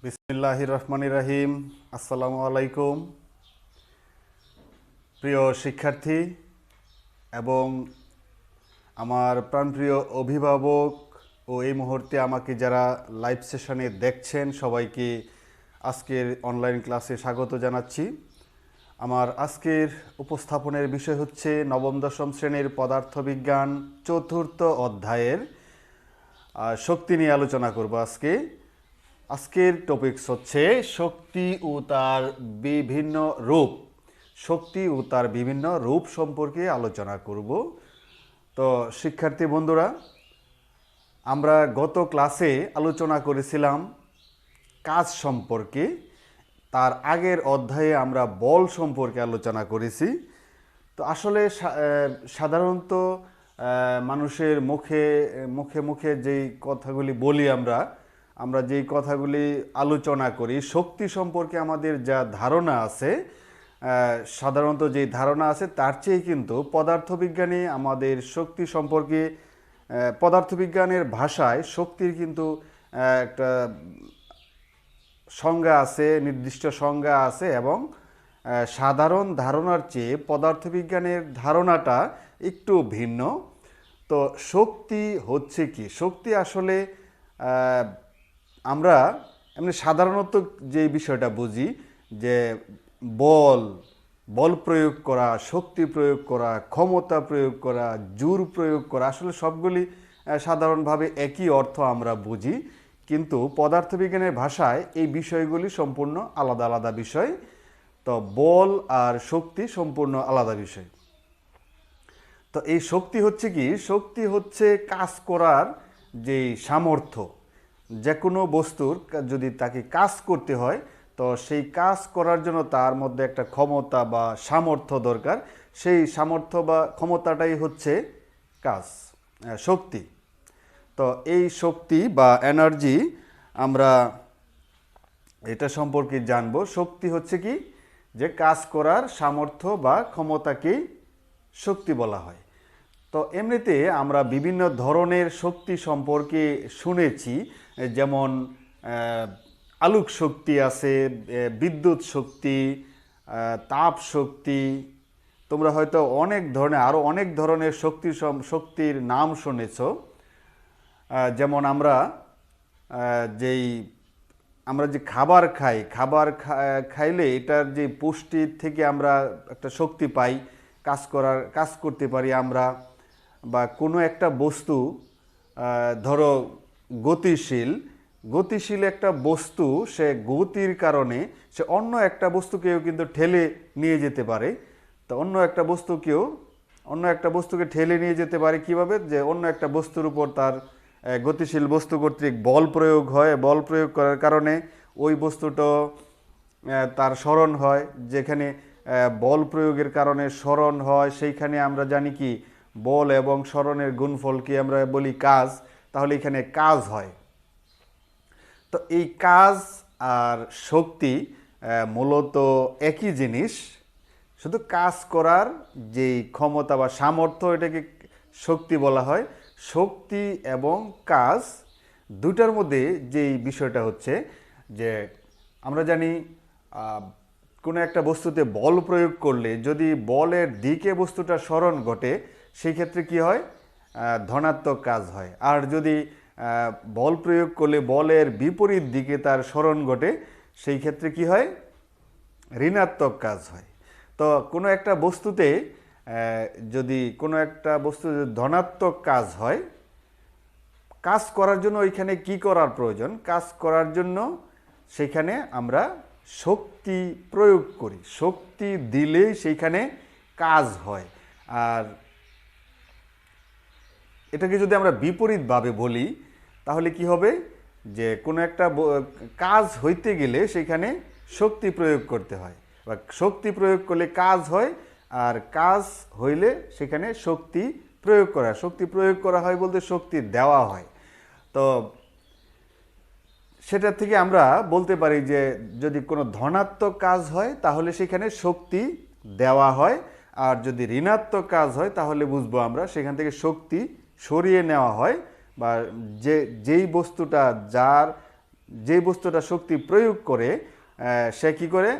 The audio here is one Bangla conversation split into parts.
বিসমিল্লাহির রহমানির রহিম। আসসালামু আলাইকুম প্রিয় শিক্ষার্থী এবং আমার প্রাণপ্রিয় অভিভাবক ও এই মুহূর্তে আমাকে যারা লাইভ সেশনে দেখছেন সবাইকে আজকের অনলাইন ক্লাসে স্বাগত জানাচ্ছি। আমার আজকের উপস্থাপনের বিষয় হচ্ছে নবম দশম শ্রেণীর পদার্থবিজ্ঞান চতুর্থ অধ্যায়ের শক্তি নিয়ে আলোচনা করব। আজকের টপিকস হচ্ছে শক্তি ও তার বিভিন্ন রূপ। শক্তি ও তার বিভিন্ন রূপ সম্পর্কে আলোচনা করব। তো শিক্ষার্থী বন্ধুরা, আমরা গত ক্লাসে আলোচনা করেছিলাম কাজ সম্পর্কে। তার আগের অধ্যায়ে আমরা বল সম্পর্কে আলোচনা করেছি। তো আসলে সাধারণত মানুষের মুখে মুখে মুখে যেই কথাগুলি বলি আমরা যেই কথাগুলি আলোচনা করি শক্তি সম্পর্কে আমাদের যা ধারণা আছে, সাধারণত যেই ধারণা আছে তার চেয়ে কিন্তু পদার্থবিজ্ঞানী আমাদের শক্তি সম্পর্কে পদার্থবিজ্ঞানের ভাষায় শক্তির কিন্তু একটা সংজ্ঞা আছে, নির্দিষ্ট সংজ্ঞা আছে এবং সাধারণ ধারণার চেয়ে পদার্থবিজ্ঞানের ধারণাটা একটু ভিন্ন। তো শক্তি হচ্ছে কি? শক্তি আসলে আমরা এমনি সাধারণত যে বিষয়টা বুঝি যে বল প্রয়োগ করা, শক্তি প্রয়োগ করা, ক্ষমতা প্রয়োগ করা, জোর প্রয়োগ করা, আসলে সবগুলি সাধারণভাবে একই অর্থ আমরা বুঝি, কিন্তু পদার্থবিজ্ঞানের ভাষায় এই বিষয়গুলি সম্পূর্ণ আলাদা আলাদা বিষয়। তো বল আর শক্তি সম্পূর্ণ আলাদা বিষয়। তো এই শক্তি হচ্ছে কি? শক্তি হচ্ছে কাজ করার যে সামর্থ্য। যে কোনো বস্তুর যদি তাকে কাজ করতে হয় তো সেই কাজ করার জন্য তার মধ্যে একটা ক্ষমতা বা সামর্থ্য দরকার। সেই সামর্থ্য বা ক্ষমতাটাই হচ্ছে কাজ, শক্তি। তো এই শক্তি বা এনার্জি আমরা এটা সম্পর্কে জানবো। শক্তি হচ্ছে কি? যে কাজ করার সামর্থ্য বা ক্ষমতাকেই শক্তি বলা হয়। তো এমনিতে আমরা বিভিন্ন ধরনের শক্তি সম্পর্কে শুনেছি, যেমন আলোক শক্তি আছে, বিদ্যুৎ শক্তি, তাপ শক্তি। তোমরা হয়তো আরও অনেক ধরনের শক্তির নাম শুনেছ। যেমন আমরা যে খাবার খাই, খাইলে এটার যে পুষ্টির থেকে আমরা একটা শক্তি পাই, কাজ করতে পারি আমরা। বা কোনো একটা বস্তু ধরো গতিশীল একটা বস্তু, সে গতির কারণে সে অন্য একটা বস্তুকেও কিন্তু ঠেলে নিয়ে যেতে পারে। তো অন্য একটা বস্তুকে ঠেলে নিয়ে যেতে পারে কিভাবে? যে অন্য একটা বস্তুর উপর তার গতিশীল বস্তু কর্তৃক বল প্রয়োগ হয়। বল প্রয়োগ করার কারণে ওই বস্তুটা তার স্মরণ হয়। যেখানে বল প্রয়োগের কারণে স্মরণ হয়, সেইখানে আমরা জানি কি বল এবং স্মরণের গুণফলকে আমরা বলি কাজ। তাহলে এখানে কাজ হয়। তো এই কাজ আর শক্তি মূলত একই জিনিস, শুধু কাজ করার যেই ক্ষমতা বা সামর্থ্য এটাকে শক্তি বলা হয়। শক্তি এবং কাজ দুটার মধ্যে যেই বিষয়টা হচ্ছে যে আমরা জানি কোনো একটা বস্তুতে বল প্রয়োগ করলে যদি বলের দিকে বস্তুটা স্মরণ ঘটে সেই ক্ষেত্রে কি হয়? ধনাত্মক কাজ হয়। আর যদি বল প্রয়োগ করলে বলের বিপরীত দিকে তার স্মরণ ঘটে সেই ক্ষেত্রে কি হয়? ঋণাত্মক কাজ হয়। তো কোনো একটা বস্তুতে যদি ধনাত্মক কাজ হয়, কাজ করার জন্য ওইখানে কি করার প্রয়োজন? কাজ করার জন্য সেখানে আমরা শক্তি প্রয়োগ করি। শক্তি দিলেই সেইখানে কাজ হয়। আর এটাকে যদি আমরা বিপরীতভাবে বলি তাহলে কি হবে? যে কোনো একটা কাজ হইতে গেলে সেখানে শক্তি প্রয়োগ করতে হয়, বা শক্তি প্রয়োগ করলে কাজ হয়, আর কাজ হইলে সেখানে শক্তি প্রয়োগ করা হয় বলতে শক্তি দেওয়া হয়। তো সেটা থেকে আমরা বলতে পারি যে যদি কোনো ধনাত্মক কাজ হয় তাহলে সেখানে শক্তি দেওয়া হয়, আর যদি ঋণাত্মক কাজ হয় তাহলে বুঝবো আমরা সেখান থেকে শক্তি সরিয়ে নেওয়া হয়। বা যেই বস্তুটা যার যে বস্তুটা শক্তি প্রয়োগ করে সে কি করে,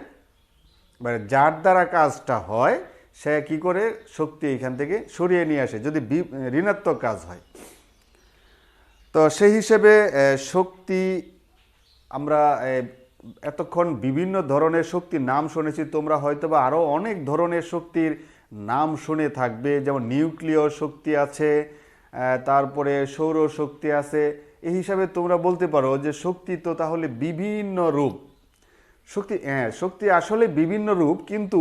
মানে যার দ্বারা কাজটা হয় সে কি করে শক্তি এখান থেকে সরিয়ে নিয়ে আসে যদি ঋণাত্মক কাজ হয়। তো সেই হিসেবে শক্তি আমরা এতক্ষণ বিভিন্ন ধরনের শক্তির নাম শুনেছি, তোমরা হয়তো বা আরও অনেক ধরনের শক্তির নাম শুনে থাকবে, যেমন নিউক্লিয় শক্তি আছে, তারপরে সৌর শক্তি আছে। এই হিসাবে তোমরা বলতে পারো যে শক্তি তো তাহলে বিভিন্ন রূপ। শক্তি আসলে বিভিন্ন রূপ, কিন্তু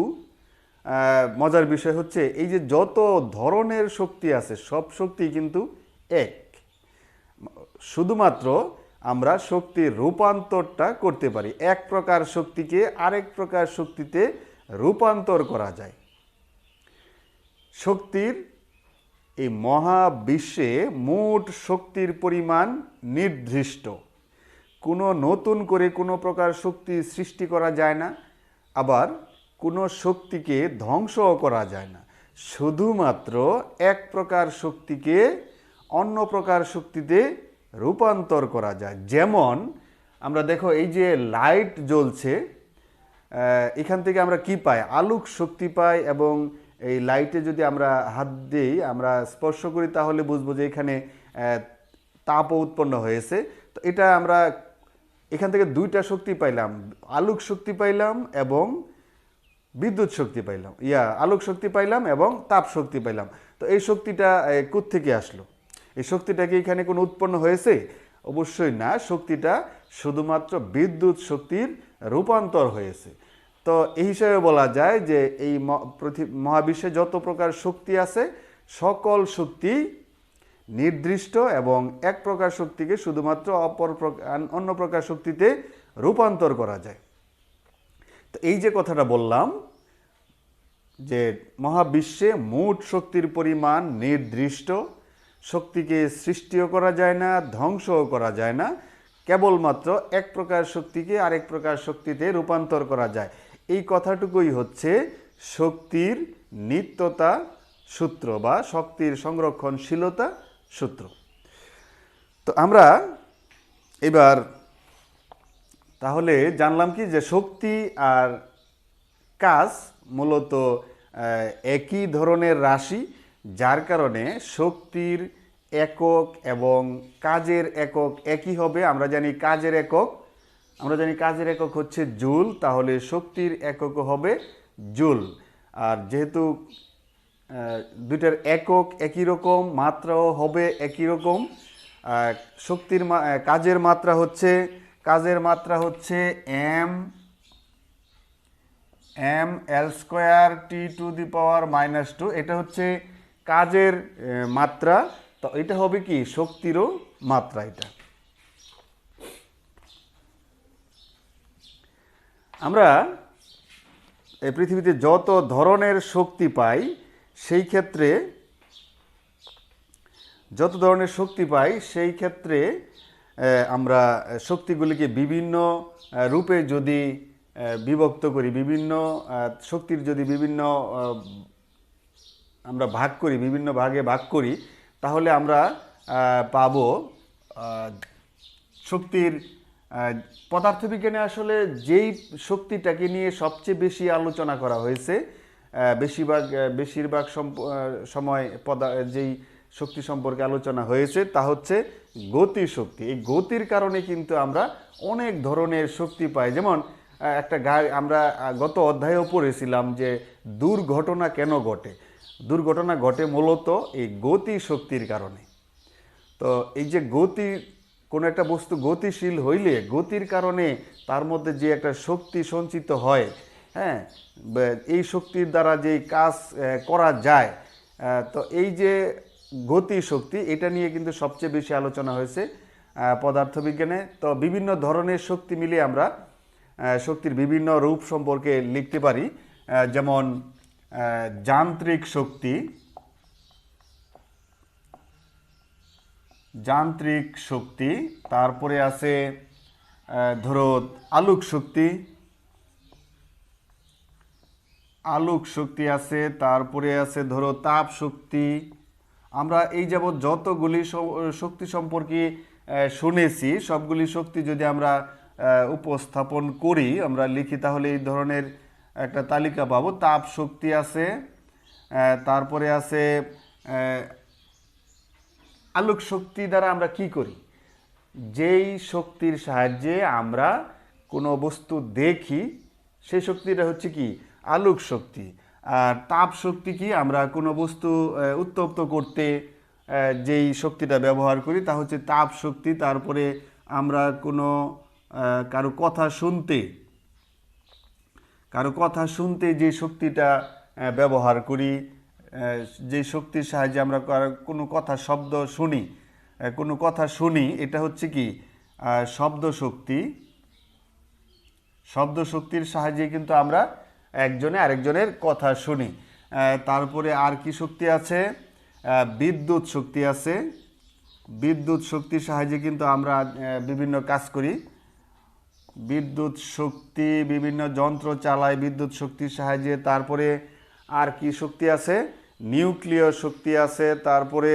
মজার বিষয় হচ্ছে এই যে যত ধরনের শক্তি আছে সব শক্তি কিন্তু এক, শুধুমাত্র আমরা শক্তির রূপান্তরটা করতে পারি। এক প্রকার শক্তিকে আরেক প্রকার শক্তিতে রূপান্তর করা যায়। শক্তির এই মহাবিশ্বে মোট শক্তির পরিমাণ নির্দিষ্ট, কোনো নতুন করে কোনো প্রকার শক্তি সৃষ্টি করা যায় না, আবার কোনো শক্তিকে ধ্বংসও করা যায় না। শুধুমাত্র এক প্রকার শক্তিকে অন্য প্রকার শক্তিতে রূপান্তর করা যায়। যেমন আমরা দেখো এই যে লাইট জ্বলছে, এখান থেকে আমরা কি পাই, আলোক শক্তি পাই, এবং এই লাইটে যদি আমরা হাত দিই, আমরা স্পর্শ করি, তাহলে বুঝবো যে এখানে তাপও উৎপন্ন হয়েছে। তো এটা আমরা এখান থেকে দুইটা শক্তি পাইলাম, আলোক শক্তি পাইলাম এবং বিদ্যুৎ শক্তি পাইলাম, আলোক শক্তি পাইলাম এবং তাপ শক্তি পাইলাম। তো এই শক্তিটা কোত্থেকে আসলো? এই শক্তিটা কি এখানে কোনো উৎপন্ন হয়েছে? অবশ্যই না, শক্তিটা শুধুমাত্র বিদ্যুৎ শক্তির রূপান্তর হয়েছে। তো এই হিসাবে বলা যায় যে এই মহাবিশ্বে যত প্রকার শক্তি আছে সকল শক্তি নির্দিষ্ট, এবং এক প্রকার শক্তিকে শুধুমাত্র অন্য প্রকার শক্তিতে রূপান্তর করা যায়। তো এই যে কথাটা বললাম যে মহাবিশ্বে মোট শক্তির পরিমাণ নির্দিষ্ট, শক্তিকে সৃষ্টিও করা যায় না, ধ্বংসও করা যায় না, কেবলমাত্র এক প্রকার শক্তিকে আরেক প্রকার শক্তিতে রূপান্তর করা যায়। এই কথাটুকুই হচ্ছে শক্তির নিত্যতা সূত্র বা শক্তির সংরক্ষণশীলতা সূত্র। তো আমরা এবার তাহলে জানলাম কি যে শক্তি আর কাজ মূলত একই ধরনের রাশি, যার কারণে শক্তির একক এবং কাজের একক একই হবে। আমরা জানি কাজের একক হচ্ছে জুল, তাহলে শক্তির এককও হবে জুল। আর যেহেতু দুইটার একক একই রকম, মাত্রাও হবে একই রকম, কাজের মাত্রা হচ্ছে m l স্কোয়ার t⁻⁻²। এটা হচ্ছে কাজের মাত্রা। তো এটা হবে কি শক্তিরও মাত্রা। এটা আমরা এই পৃথিবীতে যত ধরনের শক্তি পাই সেই ক্ষেত্রে আমরা শক্তিগুলিকে বিভিন্ন রূপে যদি বিভক্ত করি, বিভিন্ন শক্তির যদি আমরা বিভিন্ন ভাগে ভাগ করি, তাহলে আমরা পাবো শক্তির পদার্থবিজ্ঞানে আসলে যেই শক্তিটাকে নিয়ে সবচেয়ে বেশি আলোচনা করা হয়েছে, বেশিরভাগ সময় যেই শক্তি সম্পর্কে আলোচনা হয়েছে তা হচ্ছে গতি শক্তি। এই গতির কারণে কিন্তু আমরা অনেক ধরনের শক্তি পাই। যেমন একটা গাড়ি, আমরা গত অধ্যায়েও পড়েছিলাম যে দুর্ঘটনা কেন ঘটে। দুর্ঘটনা ঘটে মূলত এই গতি শক্তির কারণে। তো এই যে কোনো একটা বস্তু গতিশীল হইলে গতির কারণে তার মধ্যে যে একটা শক্তি সঞ্চিত হয়, হ্যাঁ, এই শক্তির দ্বারা যে কাজ করা যায়, তো এই যে গতি শক্তি, এটা নিয়ে কিন্তু সবচেয়ে বেশি আলোচনা হয়েছে পদার্থবিজ্ঞানে। তো বিভিন্ন ধরনের শক্তি মিলিয়ে আমরা শক্তির বিভিন্ন রূপ সম্পর্কে লিখতে পারি। যেমন যান্ত্রিক শক্তি, তারপরে আছে ধরো আলোক শক্তি আছে, তারপরে আছে ধরো তাপ শক্তি। আমরা এই যাবৎ যতগুলি শক্তি সম্পর্কে শুনেছি সবগুলি শক্তি যদি আমরা উপস্থাপন করি, আমরা লিখি, তাহলে এই ধরনের একটা তালিকা পাবো। তাপ শক্তি আছে, তারপরে আছে আলোক শক্তি দ্বারা আমরা কি করি, যেই শক্তির সাহায্যে আমরা কোনো বস্তু দেখি সেই শক্তিটা হচ্ছে কি আলোক শক্তি। আর তাপ শক্তি কি, আমরা কোনো বস্তু উত্তপ্ত করতে যেই শক্তিটা ব্যবহার করি তা হচ্ছে তাপ শক্তি। তারপরে আমরা কোনো কারো কথা শুনতে যে শক্তিটা ব্যবহার করি, যে শক্তির সাহায্যে আমরা কোনো কথা শুনি, এটা হচ্ছে কি শব্দ শক্তি। শব্দ শক্তির সাহায্যে কিন্তু আমরা একজনে আরেকজনের কথা শুনি। তারপরে আর কি শক্তি আছে, বিদ্যুৎ শক্তি আছে। বিদ্যুৎ শক্তির সাহায্যে কিন্তু আমরা বিভিন্ন কাজ করি। বিদ্যুৎ শক্তি, বিভিন্ন যন্ত্র চালায় বিদ্যুৎ শক্তির সাহায্যে। তারপরে আর কি শক্তি আছে, নিউক্লিয় শক্তি আছে। তারপরে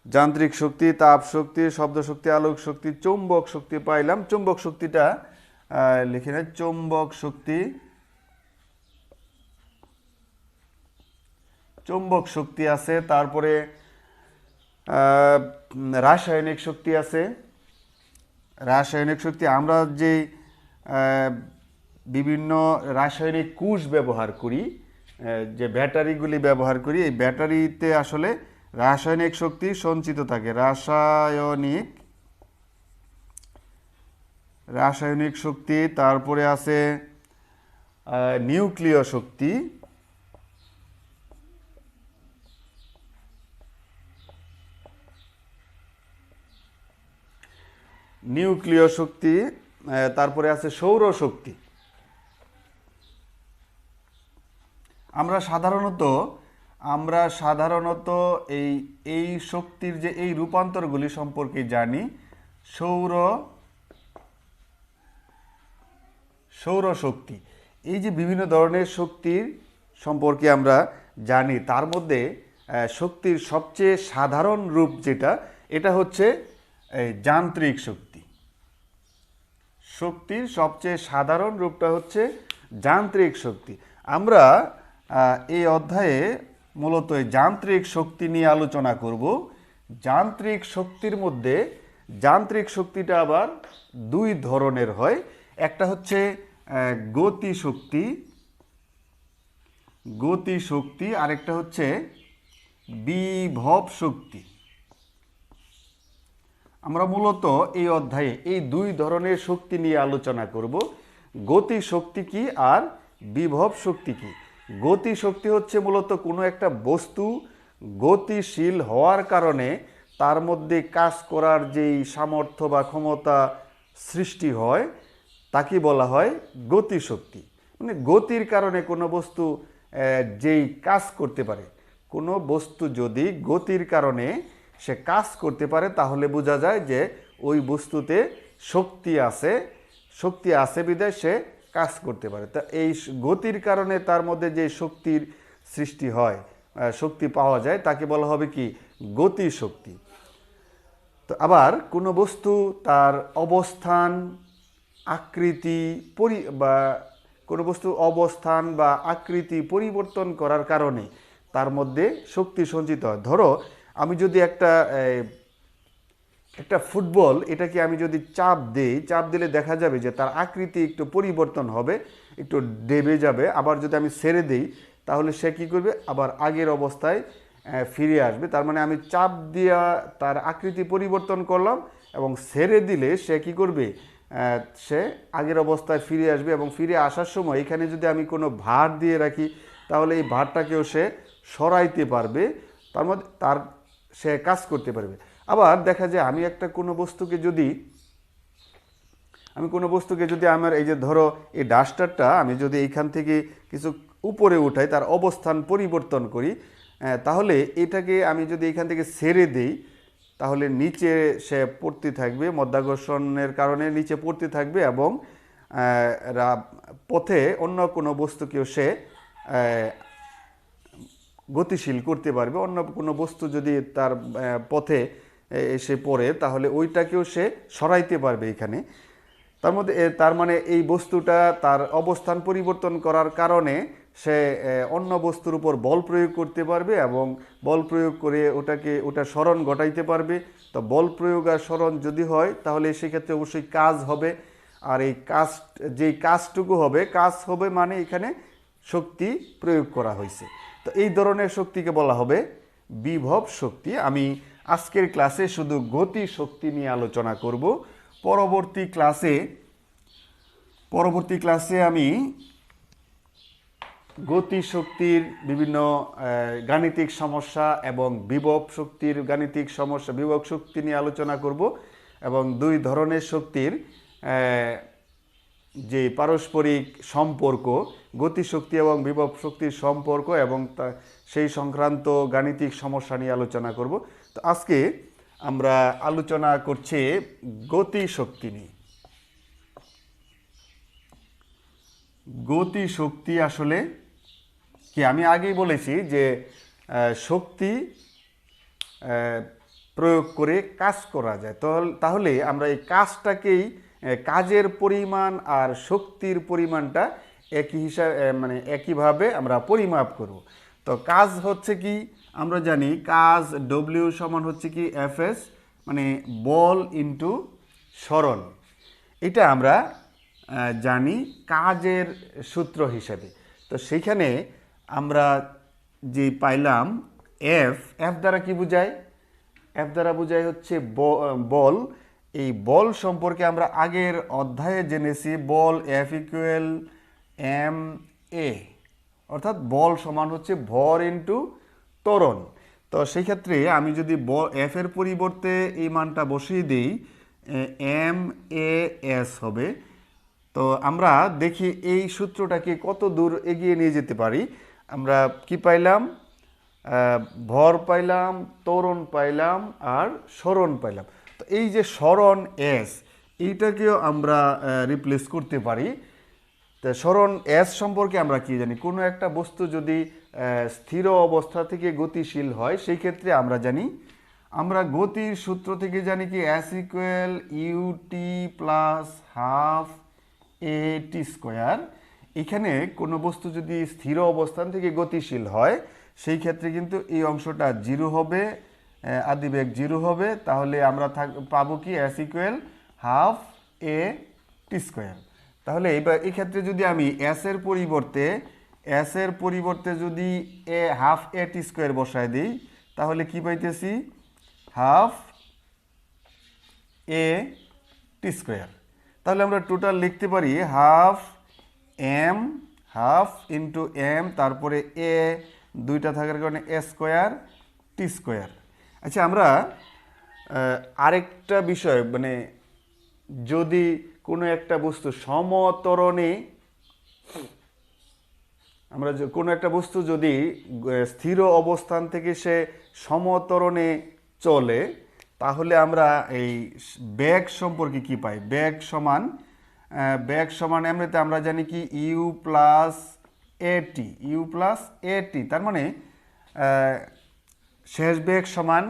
যান্ত্রিক শক্তি, তাপ শক্তি, শব্দ শক্তি, আলোক শক্তি, চৌম্বক শক্তি পাইলাম। চৌম্বক শক্তিটা লিখে নেই, চৌম্বক শক্তি আছে। তারপরে রাসায়নিক শক্তি আছে। রাসায়নিক শক্তি, আমরা যে বিভিন্ন রাসায়নিক কোষ ব্যবহার করি, যে ব্যাটারিগুলি ব্যবহার করি, এই ব্যাটারিতে আসলে রাসায়নিক শক্তি সঞ্চিত থাকে। রাসায়নিক শক্তি। তারপরে আছে নিউক্লিয় শক্তি। নিউক্লিয় শক্তি। তারপরে আছে সৌর শক্তি। আমরা সাধারণত এই শক্তির যে এই রূপান্তরগুলি সম্পর্কে জানি। সৌর শক্তি, এই যে বিভিন্ন ধরনের শক্তির সম্পর্কে আমরা জানি, তার মধ্যে শক্তির সবচেয়ে সাধারণ রূপ যেটা, এটা হচ্ছে যান্ত্রিক শক্তি। শক্তির সবচেয়ে সাধারণ রূপটা হচ্ছে যান্ত্রিক শক্তি। আমরা এই অধ্যায়ে মূলত যান্ত্রিক শক্তি নিয়ে আলোচনা করব। যান্ত্রিক শক্তির মধ্যে যান্ত্রিক শক্তিটা আবার দুই ধরনের হয়। একটা হচ্ছে গতি শক্তি, আরেকটা হচ্ছে বিভব শক্তি। আমরা মূলত এই অধ্যায়ে এই দুই ধরনের শক্তি নিয়ে আলোচনা করব। গতি শক্তি কি আর বিভব শক্তি কি। গতি শক্তি হচ্ছে মূলত কোনো একটা বস্তু গতিশীল হওয়ার কারণে তার মধ্যে কাজ করার যেই সামর্থ্য বা ক্ষমতা সৃষ্টি হয় তাকে বলা হয় গতি শক্তি। মানে গতির কারণে কোনো বস্তু যেই কাজ করতে পারে, কোনো বস্তু যদি গতির কারণে সে কাজ করতে পারে, তাহলে বোঝা যায় যে ওই বস্তুতে শক্তি আছে বিধায় সে কাজ করতে পারে। তা এই গতির কারণে তার মধ্যে যে শক্তির সৃষ্টি হয়, শক্তি পাওয়া যায়, তাকে বলা হবে কি গতি শক্তি। তো আবার কোনো বস্তু তার অবস্থান বা আকৃতি পরিবর্তন করার কারণে তার মধ্যে শক্তি সঞ্চিত হয়। ধরো আমি যদি একটা ফুটবল, এটাকে আমি যদি চাপ দিলে দেখা যাবে যে তার আকৃতি একটু পরিবর্তন হবে, একটু দেবে যাবে। আবার যদি আমি ছেড়ে দিই, তাহলে সে কী করবে, আবার আগের অবস্থায় ফিরে আসবে। তার মানে আমি চাপ দিয়ে তার আকৃতি পরিবর্তন করলাম এবং ছেড়ে দিলে সে কী করবে, সে আগের অবস্থায় ফিরে আসবে। এবং ফিরে আসার সময় এখানে যদি আমি কোনো ভার দিয়ে রাখি, তাহলে এই ভারটাকেও সে সরাইতে পারবে, তার মধ্যে সে কাজ করতে পারবে। আবার দেখা যায় আমি কোনো বস্তুকে যদি আমার এই যে ধরো এই ডাস্টারটা আমি যদি এইখান থেকে কিছু উপরে উঠাই, তার অবস্থান পরিবর্তন করি, তাহলে এটাকে আমি যদি এখান থেকে ছেড়ে দিই, তাহলে নিচে সে পড়তে থাকবে, মধ্যাকর্ষণের কারণে নিচে পড়তে থাকবে এবং পথে অন্য কোনো বস্তুকেও সে গতিশীল করতে পারবে। অন্য কোনো বস্তু যদি তার পথে এসে পড়ে তাহলে ওইটাকেও সে সরাইতে পারবে এখানে। তার মানে এই বস্তুটা তার অবস্থান পরিবর্তন করার কারণে সে অন্য বস্তুর উপর বল প্রয়োগ করতে পারবে এবং বল প্রয়োগ করে ওটা সরণ ঘটাইতে পারবে। তো বল প্রয়োগ আর সরণ যদি হয় তাহলে সেক্ষেত্রে অবশ্যই কাজ হবে। আর এই যেই কাজটুকু হবে, কাজ হবে মানে এখানে শক্তি প্রয়োগ করা হয়েছে। তো এই ধরনের শক্তিকে বলা হবে বিভব শক্তি। আমি আজকের ক্লাসে শুধু গতি শক্তি নিয়ে আলোচনা করব। পরবর্তী ক্লাসে আমি গতি শক্তির বিভিন্ন গাণিতিক সমস্যা এবং বিভব শক্তির গাণিতিক সমস্যা, বিভব শক্তি নিয়ে আলোচনা করব এবং দুই ধরনের শক্তির যে পারস্পরিক সম্পর্ক, গতিশক্তি এবং বিভব শক্তির সম্পর্ক এবং সেই সংক্রান্ত গাণিতিক সমস্যা নিয়ে আলোচনা করব। তো আজকে আমরা আলোচনা করছি গতিশক্তি নিয়ে। গতিশক্তি আসলে কি, আমি আগেই বলেছি যে শক্তি প্রয়োগ করে কাজ করা যায়। তাহলে আমরা এই কাজটাকেই, কাজের পরিমাণ আর শক্তির পরিমাণটা একইভাবে আমরা পরিমাপ করব। তো কাজ হচ্ছে কি, আমরা জানি কাজ ডব্লিউ সমান হচ্ছে কি এফএস, মানে বল ইনটু সরণ। এটা আমরা জানি কাজের সূত্র হিসেবে। তো সেইখানে আমরা যে পাইলাম এফ দ্বারা কি বোঝায়? এফ দ্বারা বোঝায় হচ্ছে বল। এই বল সম্পর্কে আমরা আগের অধ্যায়ে জেনেছি, বল এফ ইকুয়াল এম এ, অর্থাৎ বল সমান হচ্ছে ভর ইনটু ত্বরণ। তো সেই ক্ষেত্রে আমি যদি এফ এর পরিবর্তে এই মানটা বসিয়ে দিই, এম এ এস হবে। তো আমরা দেখি এই সূত্রটাকে কত দূর এগিয়ে নিয়ে যেতে পারি। আমরা কি পাইলাম? ভর পাইলাম, ত্বরণ পাইলাম আর সরণ পাইলাম। তো এই যে সরণ এস, এইটাকেও আমরা রিপ্লেস করতে পারি। তো সরণ এস সম্পর্কে আমরা কি জানি? কোনো একটা বস্তু যদি স্থির অবস্থা থেকে গতিশীল হয় সেই ক্ষেত্রে আমরা গতির সূত্র থেকে জানি কি s equal ut plus half a t square. এখানে কোনো বস্তু যদি স্থির অবস্থান থেকে গতিশীল হয় সেই ক্ষেত্রে কিন্তু এই অংশটা জিরো হবে, আদিবেগ জিরো হবে। তাহলে আমরা পাবো কি s equal half a t square. তাহলে এই ক্ষেত্রে যদি আমি এস এর পরিবর্তে যদি হাফ এ টি স্কোয়ার বসায় দিই তাহলে কি পাইতেছি? Half a t square. তাহলে আমরা টোটাল লিখতে পারি হাফ ইন্টু এম, তারপরে এ দুইটা থাকার কারণে এ স্কোয়ার টি স্কোয়ার। আচ্ছা, আমরা আরেকটা বিষয়, যদি কোনো একটা বস্তু সমত্বরণে, কোনো একটা বস্তু যদি স্থির অবস্থান থেকে সে সমত্বরণে চলে তাহলে আমরা এই বেগ সম্পর্কে কি পাই? বেগ সমান এমনিতে আমরা জানি কি ইউ প্লাস এটি। তার মানে শেষ বেগ সমান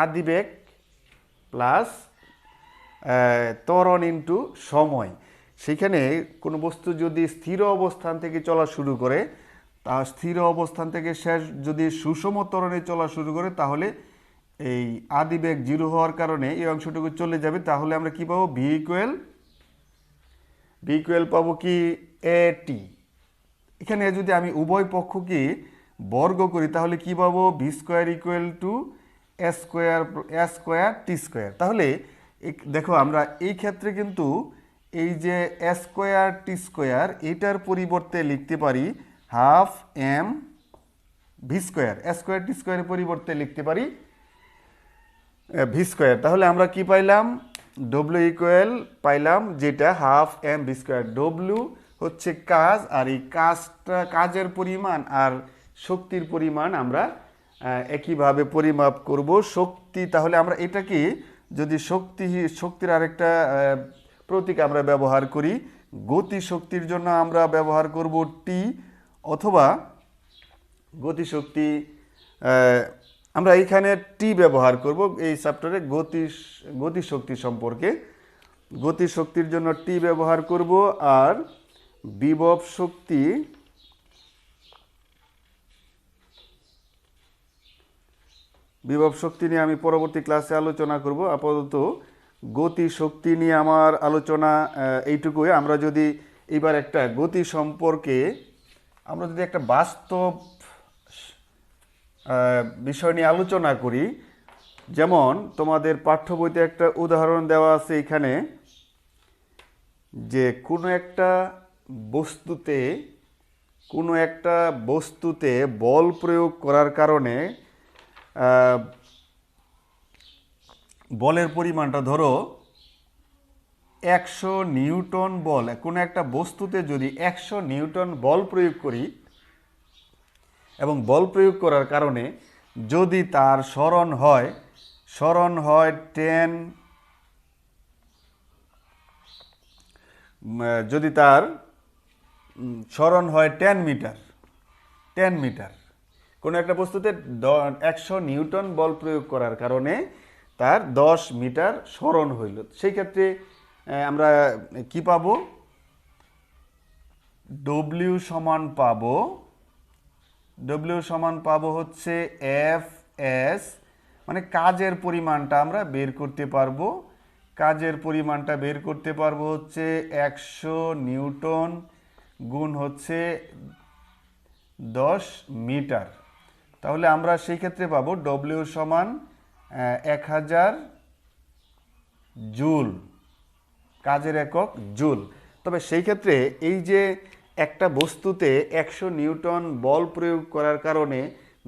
আদি বেগ প্লাস ত্বরণ ইন্টু সময়। সেখানে কোনো বস্তু যদি স্থির অবস্থান থেকে চলা শুরু করে, তা স্থির অবস্থান থেকে শেষ যদি সুষম ত্বরণে চলা শুরু করে তাহলে এই আদিবেগ জিরো হওয়ার কারণে এই অংশটুকু চলে যাবে। তাহলে আমরা কি পাবো? ভি ইকুয়াল পাবো কি এ টি। এখানে যদি আমি উভয় পক্ষকে বর্গ করি তাহলে কি পাবো? V square equal to A square T square. তাহলে দেখো আমরা এই ক্ষেত্রে কিন্তু এই যে এ স্কোয়ার টি স্কোয়ার এটার পরিবর্তে লিখতে পারি হাফ এম ভি স্কোয়ার। এ স্কোয়ার টি স্কোয়ারের পরিবর্তে লিখতে পারি ভি স্কোয়ার। তাহলে আমরা কি পাইলাম? ডব্লিউ ইকুয়াল পাইলাম যেটা half m v square. W হচ্ছে কাজ, আর এই কাজের পরিমাণ আর শক্তির পরিমাণ আমরা একইভাবে পরিমাপ করব। শক্তি, তাহলে আমরা এটাকে যদি শক্তির আরেকটা প্রতীক আমরা ব্যবহার করি, গতি শক্তির জন্য আমরা ব্যবহার করব টি, অথবা গতিশক্তি আমরা এইখানে টি ব্যবহার করব এই চ্যাপ্টারে গতিশক্তি সম্পর্কে। গতিশক্তির জন্য টি ব্যবহার করব, আর বিভব শক্তি নিয়ে আমি পরবর্তী ক্লাসে আলোচনা করব। আপাতত গতি শক্তি নিয়ে আমার আলোচনা এইটুকুই। আমরা যদি এবার একটা গতি সম্পর্কে আমরা যদি একটা বাস্তব বিষয় নিয়ে আলোচনা করি, যেমন তোমাদের পাঠ্য বইতে একটা উদাহরণ দেওয়া আছে এখানে, যে কোনো একটা বস্তুতে বল প্রয়োগ করার কারণে বলের পরিমাণটা ধরো 100 নিউটন বল, কোনো একটা বস্তুতে যদি 100 নিউটন বল প্রয়োগ করি এবং বল প্রয়োগ করার কারণে যদি তার সরণ হয় 10, যদি তার সরণ হয় 10 মিটার, কোনো একটা বস্তুতে 100 নিউটন বল প্রয়োগ করার কারণে তার 10 মিটার সরণ হইল, সেই ক্ষেত্রে আমরা কি পাবো? ডব্লিউ সমান পাবো হচ্ছে এফ এস, মানে কাজের পরিমাণটা আমরা বের করতে পারবো। কাজের পরিমাণটা বের করতে পারবো হচ্ছে 100 নিউটন গুণ হচ্ছে 10 মিটার। তাহলে আমরা সেই ক্ষেত্রে পাবো ডব্লিউ সমান 1000 জুল, কাজের একক জুল। তবে সেই ক্ষেত্রে এই যে একটা বস্তুতে 100 নিউটন বল প্রয়োগ করার কারণে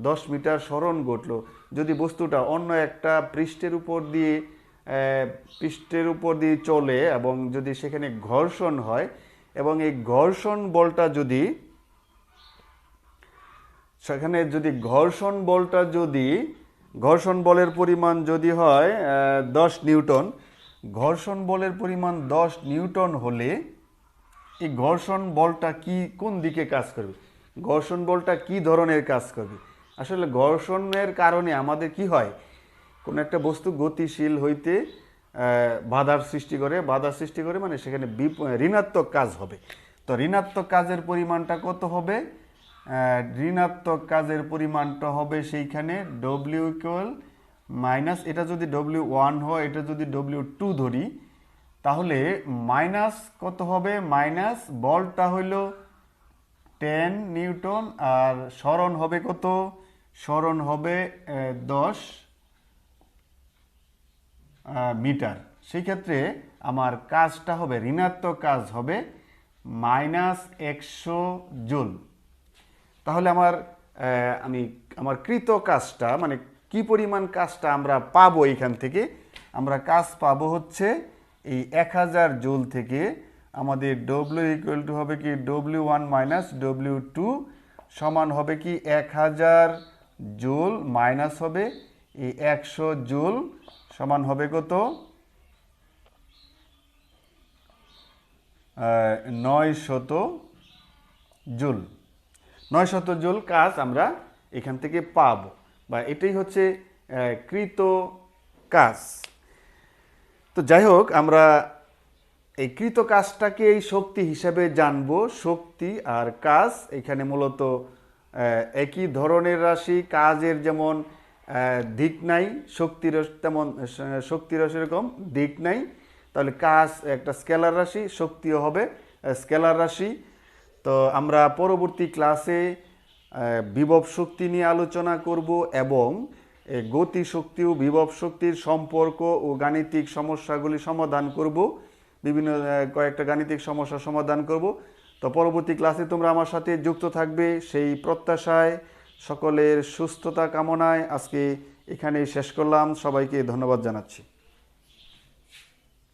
10 মিটার সরণ ঘটলো, যদি বস্তুটা অন্য একটা পৃষ্ঠের উপর দিয়ে চলে এবং যদি সেখানে ঘর্ষণ হয় এবং এই ঘর্ষণ বলটা যদি সেখানে যদি ঘর্ষণ বলের পরিমাণ যদি হয় 10 নিউটন, ঘর্ষণ বলের পরিমাণ 10 নিউটন হলে এই ঘর্ষণ বলটা কোন দিকে কাজ করবে? ঘর্ষণ বলটা কি ধরনের কাজ করবে? আসলে ঘর্ষণের কারণে আমাদের কি হয়, কোনো একটা বস্তু গতিশীল হইতে বাধার সৃষ্টি করে, মানে সেখানে ঋণাত্মক কাজ হবে। তো ঋণাত্মক কাজের পরিমাণটা কত হবে? ঋণাত্মক কাজের পরিমাণটা হবে সেইখানে ডব্লিউ ইকুয়াল মাইনাস, এটা যদি W1 হয়, এটা যদি W2 ধরি, তাহলে মাইনাস কত হবে? মাইনাস বলটা হইল 10 নিউটন, আর সরণ হবে কত? সরণ হবে 10 মিটার। সেই ক্ষেত্রে আমার কাজটা হবে, ঋণাত্মক কাজ হবে -100 জুল। তাহলে আমার কৃত কাজটা, মানে কি পরিমাণ কাজটা আমরা পাবো এইখান থেকে? আমরা কাজ পাবো হচ্ছে এই 1000 জুল থেকে আমাদের ডব্লিউ ইকুয়াল টু হবে কি W1 মাইনাস W2 সমান হবে কি 1000 জুল মাইনাস হবে এই 100 জুল সমান হবে কত? 900 জুল। 900 জুল কাজ আমরা এখান থেকে পাবো, বা এটাই হচ্ছে কৃত কাজ। তো যাই হোক, আমরা এই কৃত কাজটাকে এই শক্তি হিসাবে জানবো। শক্তি আর কাজ এখানে মূলত একই ধরনের রাশি। কাজের যেমন দিক নাই, শক্তিরও সেরকম দিক নাই। তাহলে কাজ একটা স্কেলার রাশি, শক্তিও হবে স্কেলার রাশি। তো আমরা পরবর্তী ক্লাসে বিভব শক্তি নিয়ে আলোচনা করব এবং গতি শক্তি ও বিভব শক্তির সম্পর্ক ও গাণিতিক সমস্যাগুলি সমাধান করব, বিভিন্ন কয়েকটা গাণিতিক সমস্যার সমাধান করব। তো পরবর্তী ক্লাসে তোমরা আমার সাথে যুক্ত থাকবে সেই প্রত্যাশায়, সকলের সুস্থতা কামনায় আজকে এখানেই শেষ করলাম। সবাইকে ধন্যবাদ জানাচ্ছি।